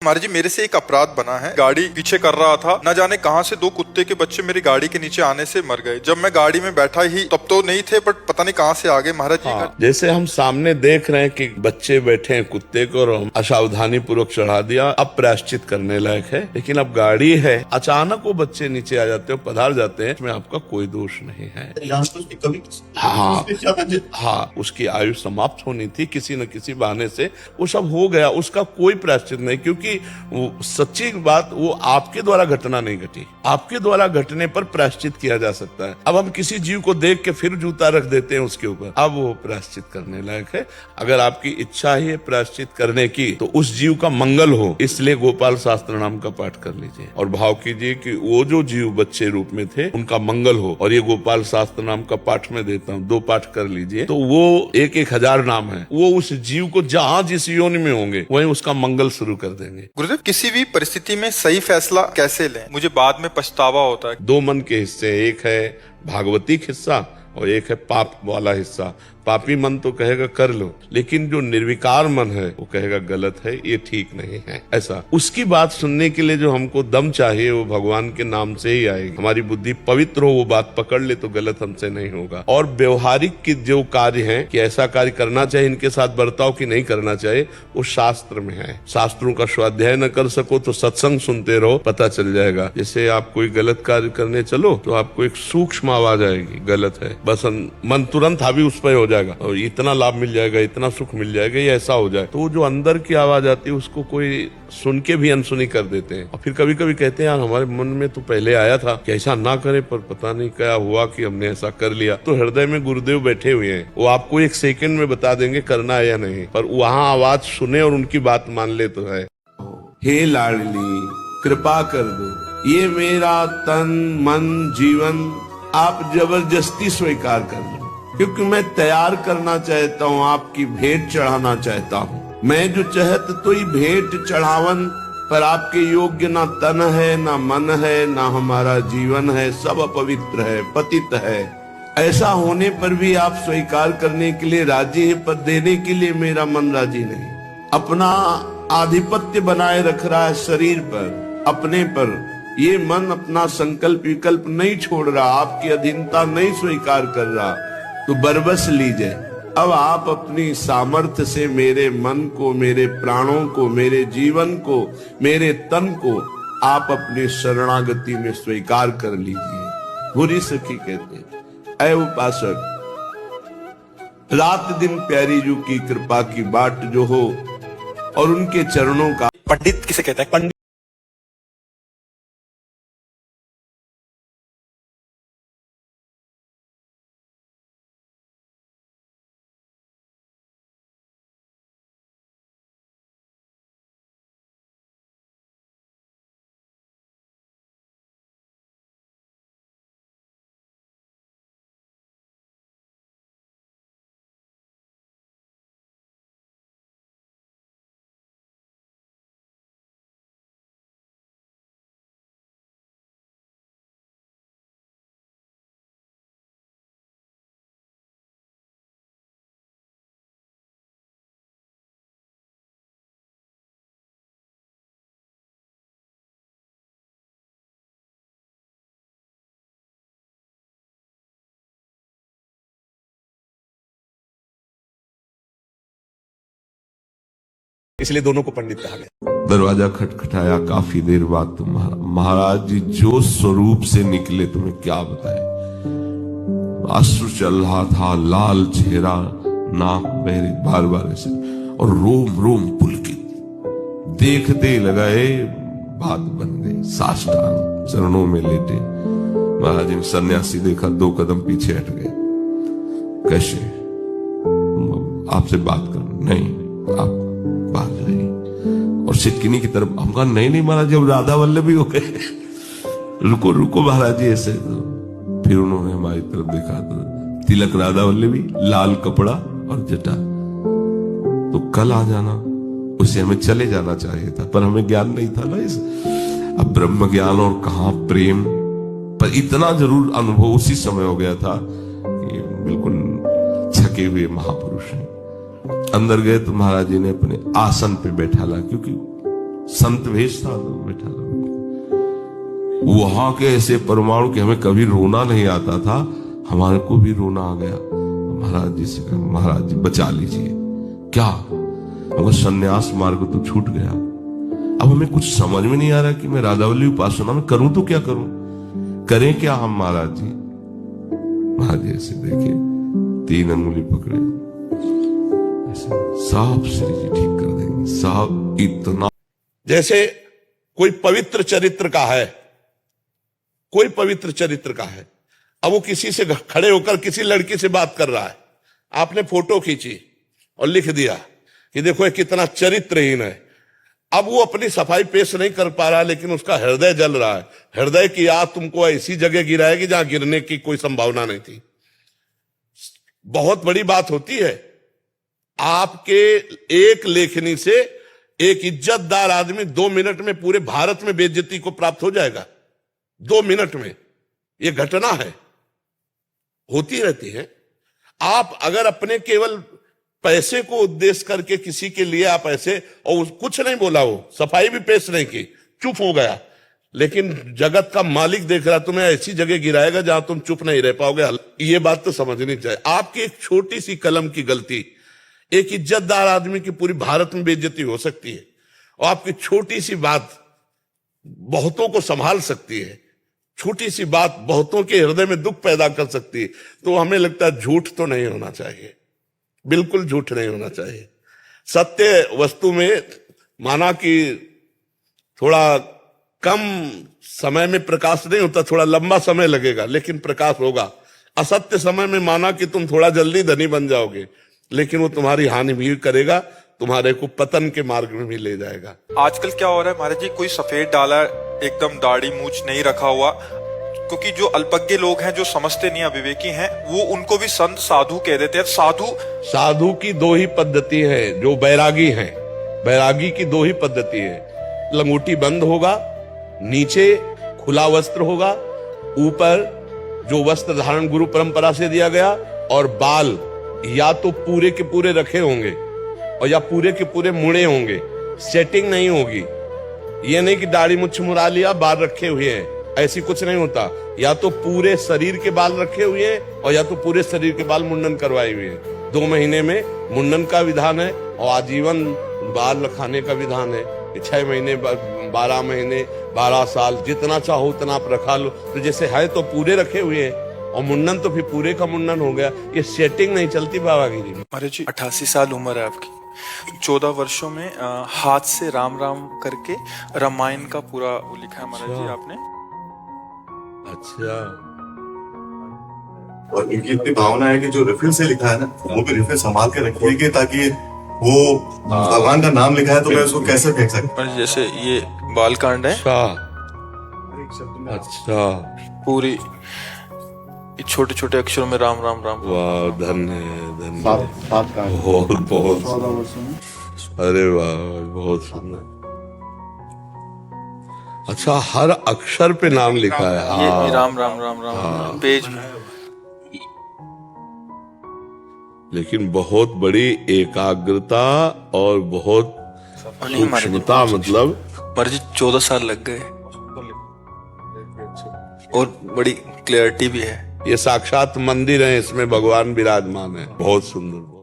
महाराज जी मेरे से एक अपराध बना है। गाड़ी पीछे कर रहा था, न जाने कहां से दो कुत्ते के बच्चे मेरी गाड़ी के नीचे आने से मर गए। जब मैं गाड़ी में बैठा ही तब तो नहीं थे, बट पता नहीं कहां से आ गए महाराज जी। हाँ, जैसे हम सामने देख रहे हैं कि बच्चे बैठे हैं कुत्ते को और हम असावधानी पूर्वक चढ़ा दिया, अब प्रायश्चित करने लायक है। लेकिन अब गाड़ी है, अचानक वो बच्चे नीचे आ जाते हैं, पधार जाते हैं, इसमें आपका कोई दोष नहीं है। हाँ, उसकी आयु समाप्त होनी थी किसी न किसी बहाने से, वो सब हो गया, उसका कोई प्रायश्चित नहीं, क्योंकि वो सच्ची बात वो आपके द्वारा घटना नहीं घटी। आपके द्वारा घटने पर प्रायश्चित किया जा सकता है। अब हम किसी जीव को देख के फिर जूता रख देते हैं उसके ऊपर, अब वो प्रायश्चित करने लायक है। अगर आपकी इच्छा ही है प्रायश्चित करने की तो उस जीव का मंगल हो, इसलिए गोपाल शास्त्र नाम का पाठ कर लीजिए और भाव कीजिए कि वो जो जीव बच्चे रूप में थे उनका मंगल हो। और ये गोपाल शास्त्र नाम का पाठ में देता हूँ, 2 पाठ कर लीजिए तो वो 1,000 नाम है, वो उस जीव को जहाँ जिस योनि में होंगे वहीं उसका मंगल शुरू कर देंगे। गुरुदेव किसी भी परिस्थिति में सही फैसला कैसे लें? मुझे बाद में पछतावा होता है। 2 मन के हिस्से, एक है भागवतिक हिस्सा और एक है पाप वाला हिस्सा। पापी मन तो कहेगा कर लो, लेकिन जो निर्विकार मन है वो कहेगा गलत है, ये ठीक नहीं है। ऐसा उसकी बात सुनने के लिए जो हमको दम चाहिए वो भगवान के नाम से ही आएगी। हमारी बुद्धि पवित्र हो, वो बात पकड़ ले तो गलत हमसे नहीं होगा। और व्यवहारिक के जो कार्य है कि ऐसा कार्य करना चाहिए, इनके साथ बर्ताव की नहीं करना चाहिए, वो शास्त्र में है। शास्त्रों का स्वाध्याय न कर सको तो सत्संग सुनते रहो, पता चल जाएगा। जैसे आप कोई गलत कार्य करने चलो तो आपको एक सूक्ष्म आवाज आएगी, गलत है, बस मन तुरंत हावी उस पर हो जाएगा और इतना लाभ मिल जाएगा, इतना सुख मिल जाएगा, ये ऐसा हो जाए। तो जो अंदर की आवाज आती है उसको कोई सुन के भी अनसुनी कर देते हैं। और फिर कभी कभी कहते हैं यार हमारे मन में तो पहले आया था कि ऐसा ना करे, पर पता नहीं क्या हुआ कि हमने ऐसा कर लिया। तो हृदय में गुरुदेव बैठे हुए हैं, वो आपको 1 सेकंड में बता देंगे करना है या नहीं, पर वहाँ आवाज सुने और उनकी बात मान ले तो है। हे लाडली कृपा कर दो, ये मेरा तन मन जीवन आप जबरदस्ती स्वीकार कर लो, क्योंकि मैं तैयार करना चाहता हूँ, आपकी भेंट चढ़ाना चाहता हूँ। मैं जो चाहत तो ही भेंट चढ़ावन, पर आपके योग्य ना तन है, ना मन है, ना हमारा जीवन है, सब अपवित्र है, पतित है। ऐसा होने पर भी आप स्वीकार करने के लिए राजी हैं, पर देने के लिए मेरा मन राजी नहीं। अपना आधिपत्य बनाए रख रहा है शरीर पर, अपने पर। ये मन अपना संकल्प विकल्प नहीं छोड़ रहा, आपकी अधीनता नहीं स्वीकार कर रहा, तो बरबस लीजिए। अब आप अपनी सामर्थ्य से मेरे मन को, मेरे प्राणों को, मेरे जीवन को, मेरे तन को आप अपनी शरणागति में स्वीकार कर लीजिए। बुरी सखी कहते हैं, ऐ उपासक, रात दिन प्यारी जू की कृपा की बाट जो हो और उनके चरणों का। पंडित किसे कहते हैं? पंडित इसलिए दोनों को पंडित कहा गया। दरवाजा खटखटाया, काफी देर बाद तो महाराज जी जो स्वरूप से निकले तुम्हें क्या बताए। अश्रु चल रहा था, लाल चेहरा, नाक बह रही बार बार ऐसे, और रोम रोम पुलकित। देखते लगाए बात बन गई। साष्टांग चरणों में लेटे महाराज जी ने सन्यासी देखा, 2 कदम पीछे हट गए। कैसे आपसे बात कर? नहीं, आप बात रही। और सिटकिनी की तरफ हम कहा नहीं महाराज जी, अब राधा वल्लभी हो गए, रुको रुको महाराज जी ऐसे। तो फिर उन्होंने हमारी तरफ देखा तो तिलक राधा वल्लभी, लाल कपड़ा और जटा। तो कल आ जाना, उसे हमें चले जाना चाहिए था, पर हमें ज्ञान नहीं था ना इस। अब ब्रह्म ज्ञान और कहां प्रेम, पर इतना जरूर अनुभव उसी समय हो गया था कि बिल्कुल छके हुए महापुरुष हैं। अंदर गए तो महाराज जी ने अपने आसन पे बैठा ला, क्योंकि संत भेजता तो बैठा लो। वहां के ऐसे परमाणु के हमें कभी रोना नहीं आता था, हमारे को भी रोना आ गया। महाराज जी से कहा, महाराज जी बचा लीजिए। क्या? हमको संन्यास मार्ग तो छूट गया। अब हमें कुछ समझ में नहीं आ रहा कि मैं राधावल्ली उपासना में करूं तो क्या करूं, करें क्या हम महाराज जी? महाराज जी ऐसे देखे, 3 अंगुली पकड़े, ऐसे साफ श्री जी ठीक कर देंगे, साफ। इतना जैसे कोई पवित्र चरित्र का है, कोई पवित्र चरित्र का है, अब वो किसी से खड़े होकर किसी लड़की से बात कर रहा है, आपने फोटो खींची और लिख दिया कि देखो ये कितना चरित्रहीन है। अब वो अपनी सफाई पेश नहीं कर पा रहा, लेकिन उसका हृदय जल रहा है। हृदय की आग तुमको ऐसी जगह गिराएगी जहां गिरने की कोई संभावना नहीं थी। बहुत बड़ी बात होती है, आपके एक लेखनी से एक इज्जतदार आदमी 2 मिनट में पूरे भारत में बेइज्जती को प्राप्त हो जाएगा। 2 मिनट में यह घटना है, होती रहती है। आप अगर अपने केवल पैसे को उद्देश्य करके किसी के लिए आप ऐसे, और कुछ नहीं बोला, वो सफाई भी पेश नहीं की, चुप हो गया, लेकिन जगत का मालिक देख रहा, तुम्हें ऐसी जगह गिराएगा जहां तुम चुप नहीं रह पाओगे। ये बात तो समझनी चाहिए। आपकी एक छोटी सी कलम की गलती एक इज्जतदार आदमी की पूरी भारत में बेइज्जती हो सकती है, और आपकी छोटी सी बात बहुतों को संभाल सकती है। छोटी सी बात बहुतों के हृदय में दुख पैदा कर सकती है। तो हमें लगता है झूठ तो नहीं होना चाहिए, बिल्कुल झूठ नहीं होना चाहिए। सत्य वस्तु में माना कि थोड़ा कम समय में प्रकाश नहीं होता, थोड़ा लंबा समय लगेगा लेकिन प्रकाश होगा। असत्य समय में माना कि तुम थोड़ा जल्दी धनी बन जाओगे, लेकिन वो तुम्हारी हानि भी करेगा, तुम्हारे को पतन के मार्ग में भी ले जाएगा। आजकल क्या हो रहा है महाराज जी, कोई सफेद डाला, एकदम दाढ़ी मूछ नहीं रखा हुआ, क्योंकि जो अल्पज्ञ लोग हैं, जो समझते नहीं, अविवेकी हैं, वो उनको भी संत साधु कह देते हैं। साधु की 2 ही पद्धति है, जो बैरागी हैं, बैरागी की 2 ही पद्धति है। लंगोटी बंद होगा, नीचे खुला वस्त्र होगा, ऊपर जो वस्त्र धारण गुरु परंपरा से दिया गया, और बाल या तो पूरे के पूरे रखे होंगे और या पूरे के पूरे मुड़े होंगे। सेटिंग नहीं होगी, ये नहीं कि दाढ़ी मुछ मुड़ा लिया बाल रखे हुए हैं, ऐसी कुछ नहीं होता। या तो पूरे शरीर के बाल रखे हुए हैं और या तो पूरे शरीर के बाल मुंडन करवाए हुए हैं। 2 महीने में मुंडन का विधान है और आजीवन बाल रखाने का विधान है। 6 महीने, 12 महीने, 12 साल, जितना चाहो उतना आप रखा लो। तो जैसे है तो पूरे रखे हुए हैं, और मुंडन तो फिर पूरे का मुंडन हो गया। ये सेटिंग नहीं चलती बाबागिरी में। महाराज जी 88 साल उम्र है आपकी, 14 वर्षों में हाथ से राम राम करके रामायण का पूरा वो लिखा है महाराज जी आपने। अच्छा, और इनकी इतनी भावना है कि जो रिफिल से लिखा है ना, वो भी रिफिल संभाल के रखिएगा, ताकि वो भगवान का नाम लिखा है तो मैं उसको कैसे फेंक सकता हूँ। जैसे ये बालकांड है, अच्छा, पूरी छोटे छोटे अक्षरों में राम राम राम। वाह, धन्य बहुत बहुत, अरे वाह, बहुत सुंदर। अच्छा, हर अक्षर पे नाम लिखा है। ये राम राम राम राम पेज में। लेकिन बहुत बड़ी एकाग्रता और बहुत सूक्ष्मता, मतलब महाराज जी 14 साल लग गए और बड़ी क्लैरिटी भी है। ये साक्षात मंदिर है, इसमें भगवान विराजमान है। बहुत सुंदर।